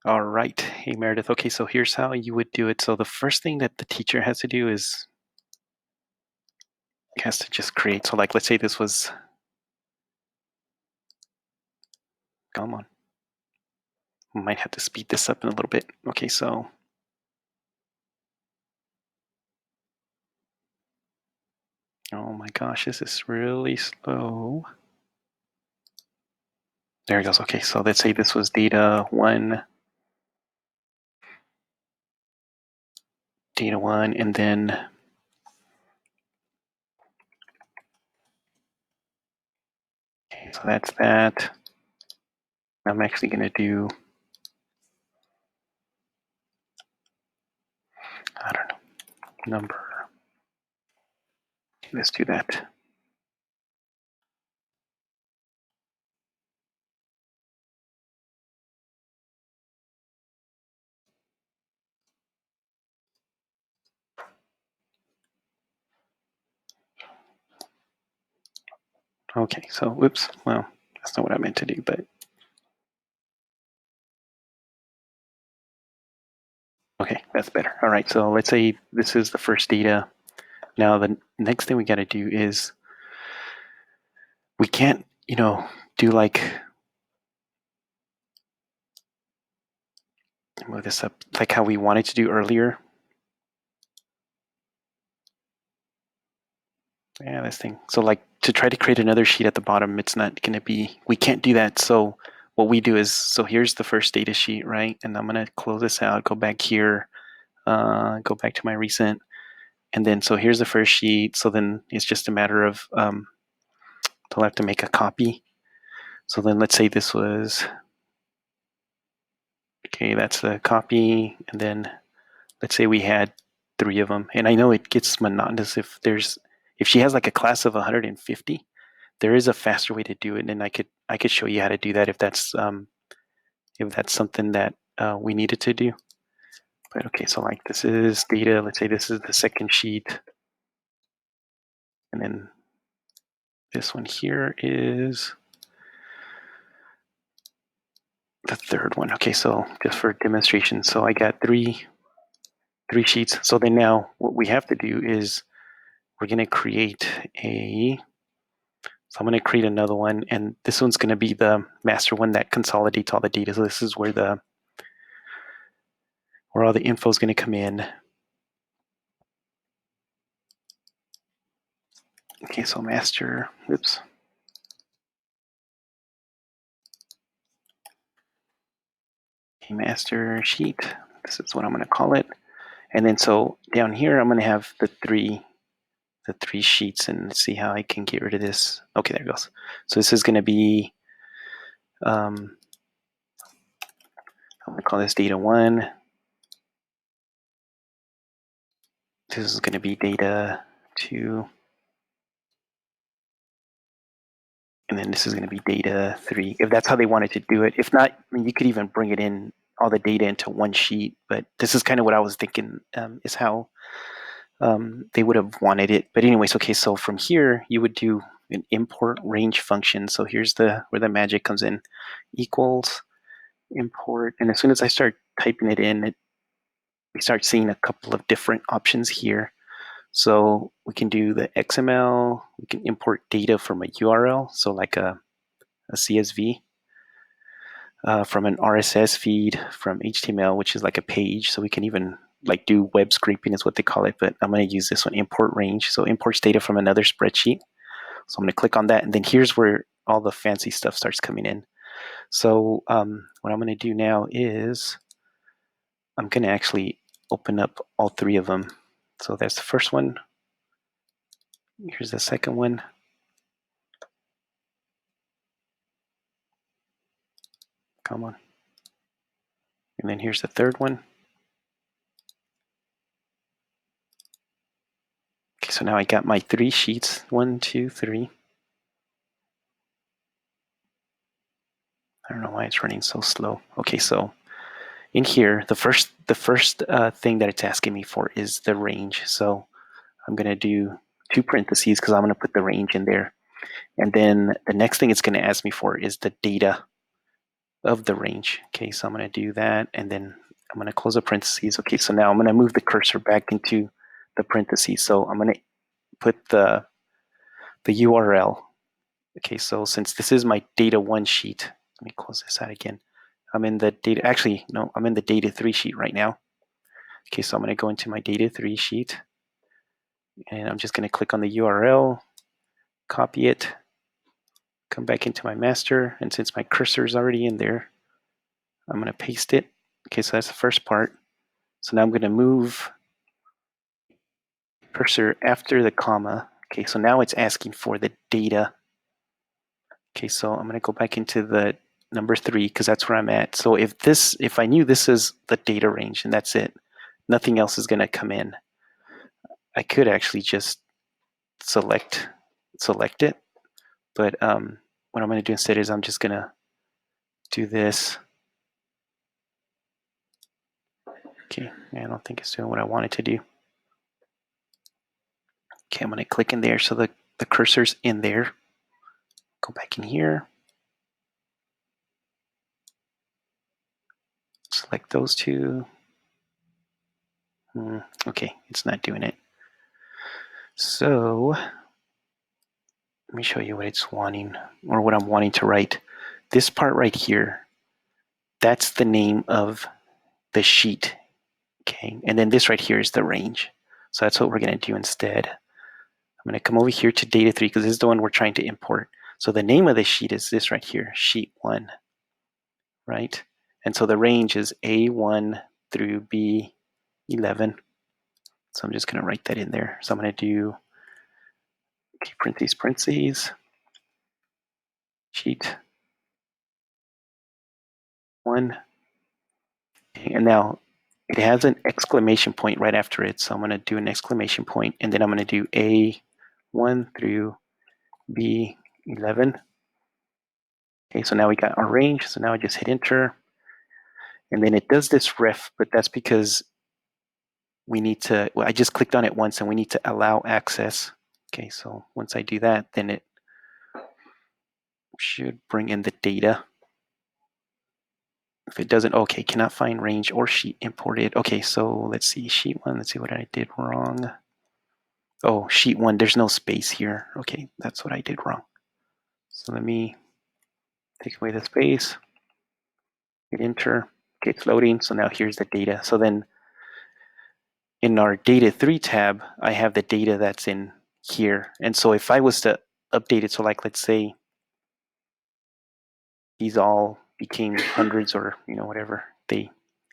All right. Hey, Meredith. Okay, so here's how you would do it. So the first thing that the teacher has to do is has to just create. So like, let's say this was, come on, might have to speed this up in a little bit. Okay, so oh my gosh, this is really slow. There it goes. Okay, so let's say this was data one, and then okay, so that's that. I'm actually going to do, I don't know, number. Let's do that. Okay, so whoops. Well, that's not what I meant to do, but okay, that's better. All right, so let's say this is the first data. Now the next thing we got to do is we can't, do like move this up like how we wanted to do earlier. Yeah, this thing. So like to try to create another sheet at the bottom, it's not going to be. We can't do that. So what we do is, so here's the first data sheet, right? And I'm going to close this out. Go back here. Go back to my recent. And then so here's the first sheet. So then it's just a matter of they'll have to make a copy. So then let's say this was okay. That's the copy, and then let's say we had 3 of them. And I know it gets monotonous if she has like a class of 150. There is a faster way to do it, and I could show you how to do that if that's something that we needed to do. But okay, so like this is data. Let's say this is the second sheet, and then this one here is the third one. Okay, so just for demonstration, so I got three sheets. So then now what we have to do is we're going to create so I'm going to create another one, and this one's going to be the master one that consolidates all the data. So this is where all the info is going to come in. Okay, so master, oops. Okay, master sheet. This is what I'm going to call it. And then so down here, I'm going to have the three sheets, and let's see how I can get rid of this. Okay, there it goes. So this is going to be, I'm going to call this data one. This is going to be data two. And then this is going to be data three, if that's how they wanted to do it. If not, I mean, you could even bring it in, all the data into one sheet. But this is kind of what I was thinking is how they would have wanted it. But anyways, okay, so from here, you would do an import range function. So here's where the magic comes in, equals import. And as soon as I start typing it in, we start seeing a couple of different options here. So we can do the XML, we can import data from a URL, so like a CSV, from an RSS feed, from HTML, which is like a page. So we can even like do web scraping is what they call it, but I'm going to use this one, import range. So imports data from another spreadsheet. So I'm going to click on that, and then here's where all the fancy stuff starts coming in. So what I'm going to do now is I'm going to actually open up all 3 of them. So that's the first one. Here's the second one. Come on. And then here's the third one. Okay, so now I got my 3 sheets. 1, 2, 3. I don't know why it's running so slow. Okay, so in here, the first thing that it's asking me for is the range. So I'm going to do 2 parentheses because I'm going to put the range in there. And then the next thing it's going to ask me for is the data. of the range. Okay, so I'm going to do that, and then I'm going to close the parentheses. Okay, so now I'm going to move the cursor back into the parentheses. So I'm going to put the URL. Okay, so since this is my data 1 sheet, let me close this out again. I'm in the data, actually, no, I'm in the data 3 sheet right now. Okay, so I'm going to go into my data 3 sheet, and I'm just going to click on the URL, copy it, come back into my master, and since my cursor is already in there, I'm going to paste it. Okay, so that's the first part. So now I'm going to move cursor after the comma. Okay, so now it's asking for the data. Okay, so I'm going to go back into the number 3 because that's where I'm at. So if I knew this is the data range and that's it, nothing else is going to come in. I could actually just select it, but what I'm going to do instead is I'm just going to do this. Okay, I don't think it's doing what I want it to do. Okay, I'm going to click in there so the cursor's in there. Go back in here. Select those two. Okay, it's not doing it. So let me show you what it's wanting, or what I'm wanting to write. This part right here, that's the name of the sheet. Okay, and then this right here is the range. So that's what we're going to do instead. I'm going to come over here to data 3 because this is the one we're trying to import. So the name of the sheet is this right here, sheet 1, right? And so the range is A1 through B11. So I'm just going to write that in there. So I'm going to do parentheses, sheet 1. And now it has an exclamation point right after it. So I'm going to do an exclamation point, and then I'm going to do A1 through B11. Okay, so now we got our range. So now I just hit enter. And then it does this ref, but that's because we need to, well, I just clicked on it once and we need to allow access. Okay, so once I do that, then it should bring in the data. If it doesn't, okay, cannot find range or sheet imported. Okay, so let's see, sheet 1, let's see what I did wrong. Oh, sheet 1, there's no space here. Okay, that's what I did wrong. So let me take away the space, hit enter. Okay, it's loading, so now here's the data. So then in our data 3 tab, I have the data that's in here. And so if I was to update it, so like let's say these all became hundreds, or whatever, they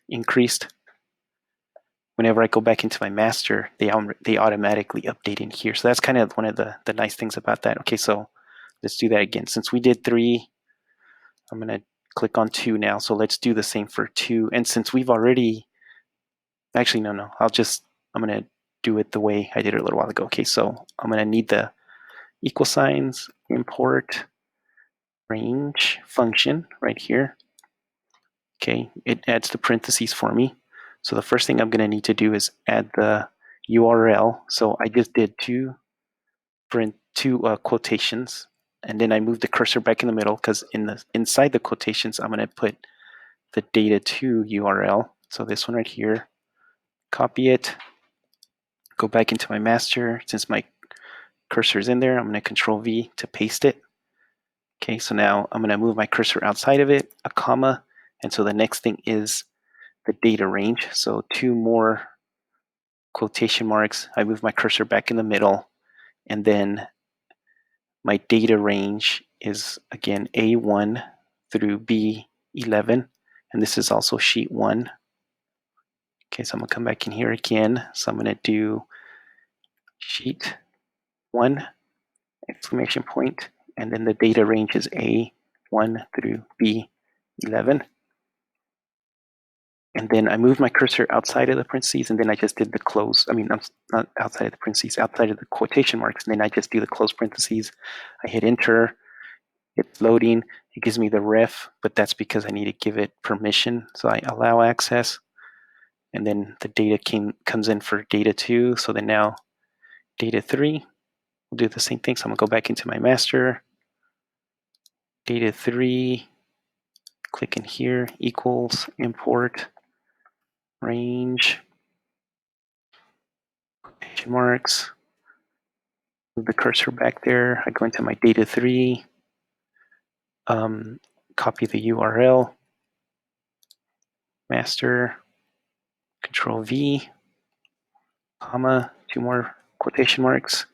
increased. Whenever I go back into my master, they automatically update in here. So that's kind of one of the nice things about that. Okay, so let's do that again. Since we did 3, I'm going to click on 2 now. So let's do the same for 2. And since we've already, actually, no, I'm going to do it the way I did it a little while ago. Okay, so I'm going to need the equal signs, import range function right here. Okay, it adds the parentheses for me. So the first thing I'm going to need to do is add the URL. So I just did two quotations, and then I moved the cursor back in the middle because inside the quotations, I'm going to put the data2 URL. So this one right here, copy it, go back into my master. Since my cursor is in there, I'm going to Control V to paste it. Okay, so now I'm going to move my cursor outside of it, a comma, and so the next thing is the data range. So 2 more quotation marks. I move my cursor back in the middle, and then my data range is again A1 through B11, and this is also sheet 1. Okay, so I'm going to come back in here again. So I'm going to do sheet 1 exclamation point, and then the data range is A1 through B11. And then I moved my cursor outside of the parentheses, and then I just did the close. I mean, I'm not outside of the parentheses, outside of the quotation marks, and then I just do the close parentheses. I hit enter, it's loading. It gives me the ref, but that's because I need to give it permission. So I allow access, and then the data comes in for data 2. So then now data 3 will do the same thing. So I'm gonna go back into my master, data 3, click in here, equals import range, quotation marks, move the cursor back there. I go into my data 3, copy the URL, master, control V, comma, 2 more quotation marks,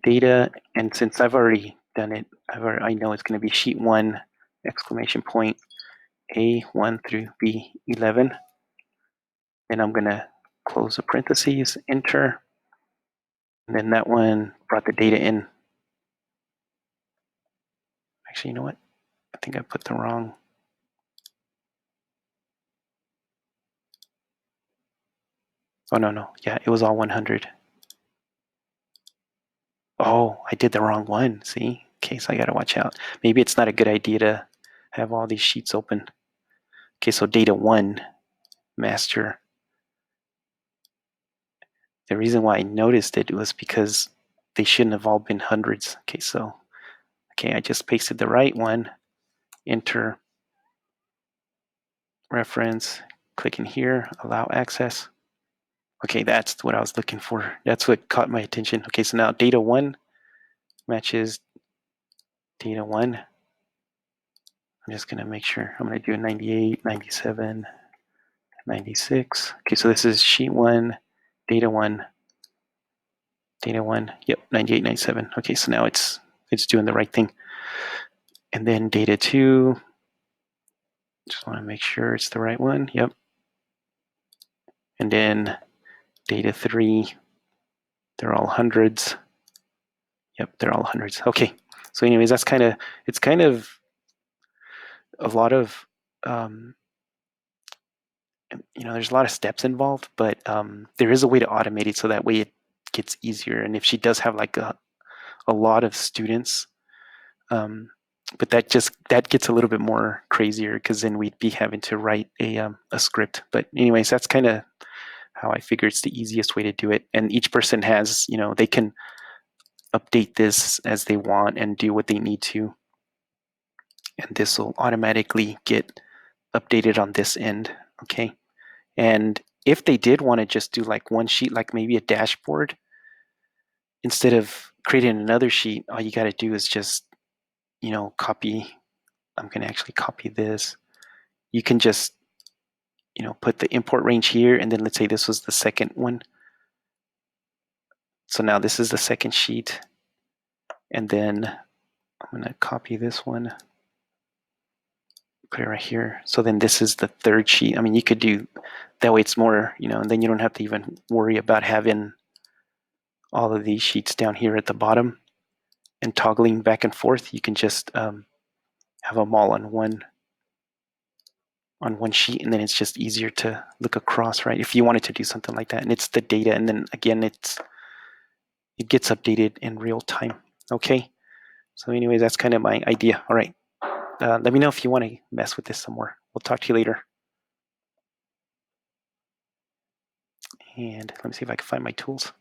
data, and since I've already done it, I know it's going to be sheet 1, exclamation point, A1 through B11. And I'm going to close the parentheses, enter, and then that one brought the data in. Actually, you know what? I think I put the wrong. Oh, no. Yeah, it was all 100. Oh, I did the wrong one. See? Okay, so I got to watch out. Maybe it's not a good idea to have all these sheets open. Okay, so data 1, master. The reason why I noticed it was because they shouldn't have all been hundreds. Okay, I just pasted the right one, enter, reference, click in here, allow access. Okay, that's what I was looking for. That's what caught my attention. Okay, so now data 1 matches data 1. I'm just going to make sure. I'm going to do a 98, 97, 96. Okay, so this is sheet 1, data 1, data 1. Yep, 98, 97. Okay, so now it's doing the right thing. And then data 2, just want to make sure it's the right one. Yep. And then data 3, they're all hundreds. Yep, they're all hundreds. Okay, so anyways, it's kind of a lot of, there's a lot of steps involved, but there is a way to automate it so that way it gets easier. And if she does have like a lot of students, but that gets a little bit more crazier because then we'd be having to write a script. But anyways, that's kind of how I figure it's the easiest way to do it. And each person has, they can update this as they want and do what they need to. And this will automatically get updated on this end. Okay. And if they did want to just do like one sheet, like maybe a dashboard, instead of creating another sheet, all you got to do is just, copy. I'm going to actually copy this. You can just, put the import range here. And then let's say this was the second one. So now this is the second sheet. And then I'm going to copy this one, put it right here. So then this is the third sheet. I mean, you could do that way. It's more, and then you don't have to even worry about having all of these sheets down here at the bottom and toggling back and forth. You can just have them all on one sheet, and then it's just easier to look across, right? If you wanted to do something like that, and it's the data, and then again, it gets updated in real time. Okay. So anyways, that's kind of my idea. All right. Let me know if you want to mess with this some more. We'll talk to you later. And let me see if I can find my tools.